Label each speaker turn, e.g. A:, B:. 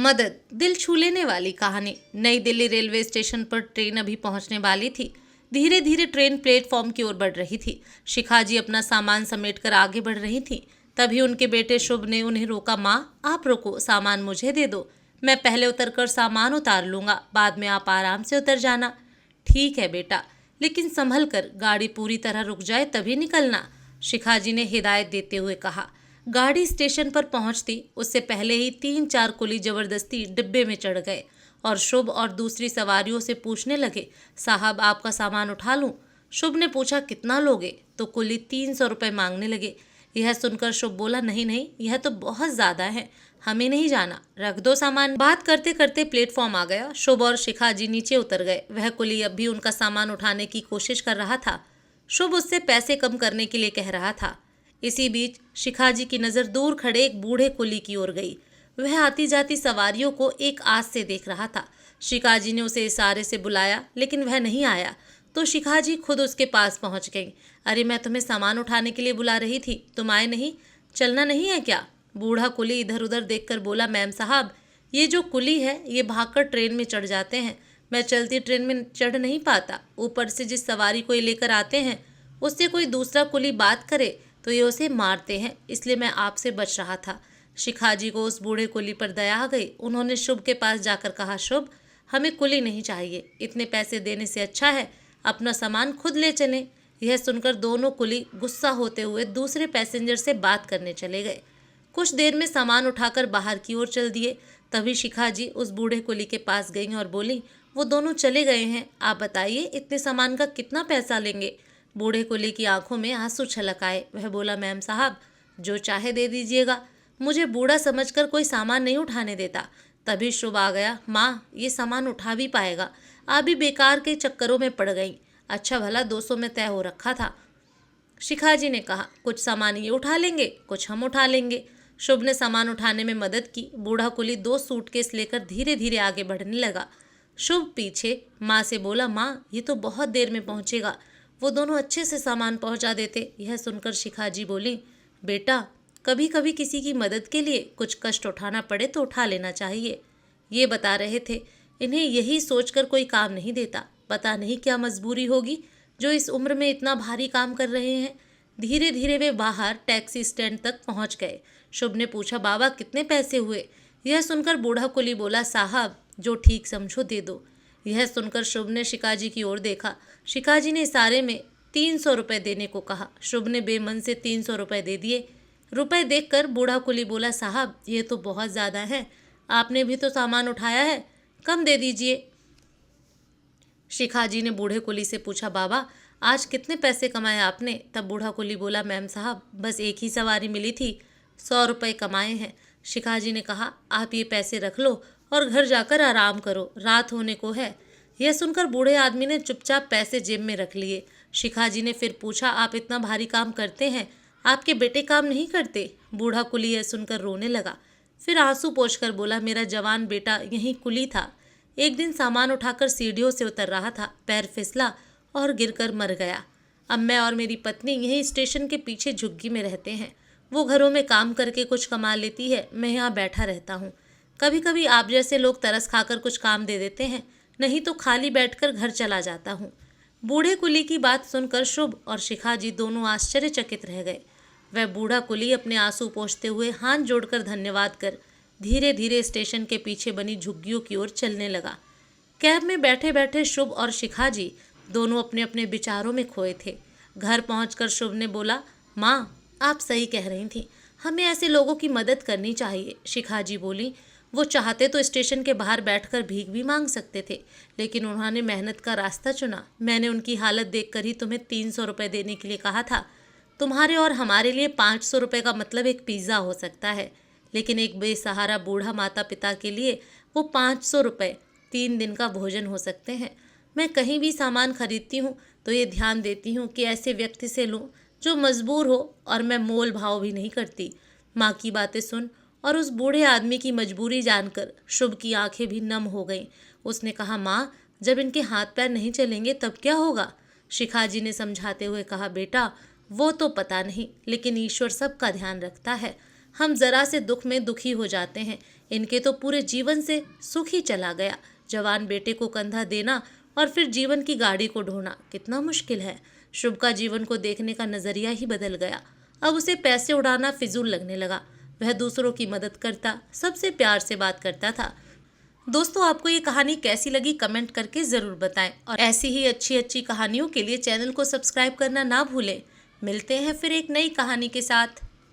A: मदद, दिल छू लेने वाली कहानी। नई दिल्ली रेलवे स्टेशन पर ट्रेन अभी पहुंचने वाली थी। धीरे धीरे ट्रेन प्लेटफॉर्म की ओर बढ़ रही थी। शिखा जी अपना सामान समेटकर आगे बढ़ रही थी। तभी उनके बेटे शुभ ने उन्हें रोका। माँ, आप रुको, सामान मुझे दे दो। मैं पहले उतरकर सामान उतार लूंगा, बाद में आप आराम से उतर जाना। ठीक है बेटा, लेकिन संभल कर, गाड़ी पूरी तरह रुक जाए तभी निकलना, शिखा जी ने हिदायत देते हुए कहा। गाड़ी स्टेशन पर पहुंचती उससे पहले ही 3-4 कुली जबरदस्ती डिब्बे में चढ़ गए और शुभ और दूसरी सवारियों से पूछने लगे, साहब आपका सामान उठा लूं? शुभ ने पूछा, कितना लोगे? तो कुली 300 रुपये मांगने लगे। यह सुनकर शुभ बोला, नहीं नहीं, यह तो बहुत ज़्यादा है, हमें नहीं जाना, रख दो सामान। बात करते करते प्लेटफॉर्म आ गया। शुभ और शिखा जी नीचे उतर गए। वह कुली अब भी उनका सामान उठाने की कोशिश कर रहा था। शुभ उससे पैसे कम करने के लिए कह रहा था। इसी बीच शिखा जी की नज़र दूर खड़े एक बूढ़े कुली की ओर गई। वह आती जाती सवारियों को एक आस से देख रहा था। शिखा जी ने उसे इशारे से बुलाया, लेकिन वह नहीं आया तो शिखा जी खुद उसके पास पहुंच गई। अरे, मैं तुम्हें सामान उठाने के लिए बुला रही थी, तुम आए नहीं? चलना नहीं है क्या? बूढ़ा कुली इधर उधर देखकर बोला, मैम साहब, ये जो कुली है ये भागकर ट्रेन में चढ़ जाते हैं, मैं चलती ट्रेन में चढ़ नहीं पाता। ऊपर से जिस सवारी को ये लेकर आते हैं उससे कोई दूसरा कुली बात करे तो ये उसे मारते हैं, इसलिए मैं आपसे बच रहा था। शिखा जी को उस बूढ़े कुली पर दया आ गई। उन्होंने शुभ के पास जाकर कहा, शुभ, हमें कुली नहीं चाहिए, इतने पैसे देने से अच्छा है अपना सामान खुद ले चलें। यह सुनकर दोनों कुली गुस्सा होते हुए दूसरे पैसेंजर से बात करने चले गए। कुछ देर में सामान उठाकर बाहर की ओर चल दिए। तभी शिखा जी उस बूढ़े कुली के पास गईं और बोली, वो दोनों चले गए हैं, आप बताइए इतने सामान का कितना पैसा लेंगे? बूढ़े कुली की आंखों में आंसू छलक आए। वह बोला, मैम साहब, जो चाहे दे दीजिएगा, मुझे बूढ़ा समझकर कोई सामान नहीं उठाने देता। तभी शुभ आ गया। माँ, ये सामान उठा भी पाएगा, आप भी बेकार के चक्करों में पड़ गई। अच्छा भला 200 में तय हो रखा था। शिखा जी ने कहा, कुछ सामान ये उठा लेंगे, कुछ हम उठा लेंगे। शुभ ने सामान उठाने में मदद की। बूढ़ा कुली 2 सूटकेस लेकर धीरे धीरे आगे बढ़ने लगा। शुभ पीछे। माँ से बोला, माँ, ये तो बहुत देर में पहुँचेगा, वो दोनों अच्छे से सामान पहुँचा देते। यह सुनकर शिखा जी बोली, बेटा, कभी कभी किसी की मदद के लिए कुछ कष्ट उठाना पड़े तो उठा लेना चाहिए। ये बता रहे थे। इन्हें यही सोचकर कोई काम नहीं देता, पता नहीं क्या मजबूरी होगी जो इस उम्र में इतना भारी काम कर रहे हैं। धीरे धीरे वे बाहर टैक्सी स्टैंड तक पहुंच गए। शुभ ने पूछा, बाबा कितने पैसे हुए? यह सुनकर बूढ़ा कुली बोला, साहब, जो ठीक समझो दे दो। यह सुनकर शुभ ने शिखा जी की ओर देखा। शिखा जी ने इशारे में 300 रुपये देने को कहा। शुभ ने बेमन से 300 रुपये दे दिए। रुपए देखकर बूढ़ा कुली बोला, साहब, ये तो बहुत ज़्यादा है, आपने भी तो सामान उठाया है, कम दे दीजिए। शिखा जी ने बूढ़े कुली से पूछा, बाबा, आज कितने पैसे कमाए आपने? तब बूढ़ा कुली बोला, मैम साहब, बस एक ही सवारी मिली थी, 100 रुपये कमाए हैं। शिखा जी ने कहा, आप ये पैसे रख लो और घर जाकर आराम करो, रात होने को है। यह सुनकर बूढ़े आदमी ने चुपचाप पैसे जेब में रख लिए। शिखा जी ने फिर पूछा, आप इतना भारी काम करते हैं, आपके बेटे काम नहीं करते? बूढ़ा कुली यह सुनकर रोने लगा। फिर आंसू पोंछकर बोला, मेरा जवान बेटा यहीं कुली था, एक दिन सामान उठाकर सीढ़ियों से उतर रहा था, पैर फिसला और गिरकर मर गया। अब मैं और मेरी पत्नी यहीं स्टेशन के पीछे झुग्गी में रहते हैं। वो घरों में काम करके कुछ कमा लेती है, मैं यहाँ बैठा रहता हूँ। कभी कभी आप जैसे लोग तरस खाकर कुछ काम दे देते हैं, नहीं तो खाली बैठकर घर चला जाता हूँ। बूढ़े कुली की बात सुनकर शुभ और शिखा जी दोनों आश्चर्यचकित रह गए। वह बूढ़ा कुली अपने आंसू पोंछते हुए हाथ जोड़कर धन्यवाद कर धीरे धीरे स्टेशन के पीछे बनी झुग्गियों की ओर चलने लगा। कैब में बैठे बैठे शुभ और शिखा जी दोनों अपने अपने विचारों में खोए थे। घर पहुंचकर शुभ ने बोला, माँ, आप सही कह रही थी, हमें ऐसे लोगों की मदद करनी चाहिए। शिखा जी बोली, वो चाहते तो स्टेशन के बाहर बैठकर भीख भी मांग सकते थे, लेकिन उन्होंने मेहनत का रास्ता चुना। मैंने उनकी हालत देखकर ही तुम्हें 300 रुपये देने के लिए कहा था। तुम्हारे और हमारे लिए 500 रुपये का मतलब एक पिज़्ज़ा हो सकता है, लेकिन एक बेसहारा बूढ़ा माता पिता के लिए वो 500 रुपये 3 दिन का भोजन हो सकते हैं। मैं कहीं भी सामान खरीदती हूँ तो ये ध्यान देती हूँ कि ऐसे व्यक्ति से लूँ जो मजबूर हो, और मैं मोल भाव भी नहीं करती। माँ की बातें सुन और उस बूढ़े आदमी की मजबूरी जानकर शुभ की आंखें भी नम हो गईं। उसने कहा, माँ, जब इनके हाथ पैर नहीं चलेंगे तब क्या होगा? शिखा जी ने समझाते हुए कहा, बेटा, वो तो पता नहीं, लेकिन ईश्वर सबका ध्यान रखता है। हम जरा से दुख में दुखी हो जाते हैं, इनके तो पूरे जीवन से सुख ही चला गया। जवान बेटे को कंधा देना और फिर जीवन की गाड़ी को ढोना कितना मुश्किल है। शुभ का जीवन को देखने का नजरिया ही बदल गया। अब उसे पैसे उड़ाना फिजूल लगने लगा। वह दूसरों की मदद करता, सबसे प्यार से बात करता था। दोस्तों, आपको ये कहानी कैसी लगी कमेंट करके ज़रूर बताएं और ऐसी ही अच्छी अच्छी कहानियों के लिए चैनल को सब्सक्राइब करना ना भूलें। मिलते हैं फिर एक नई कहानी के साथ।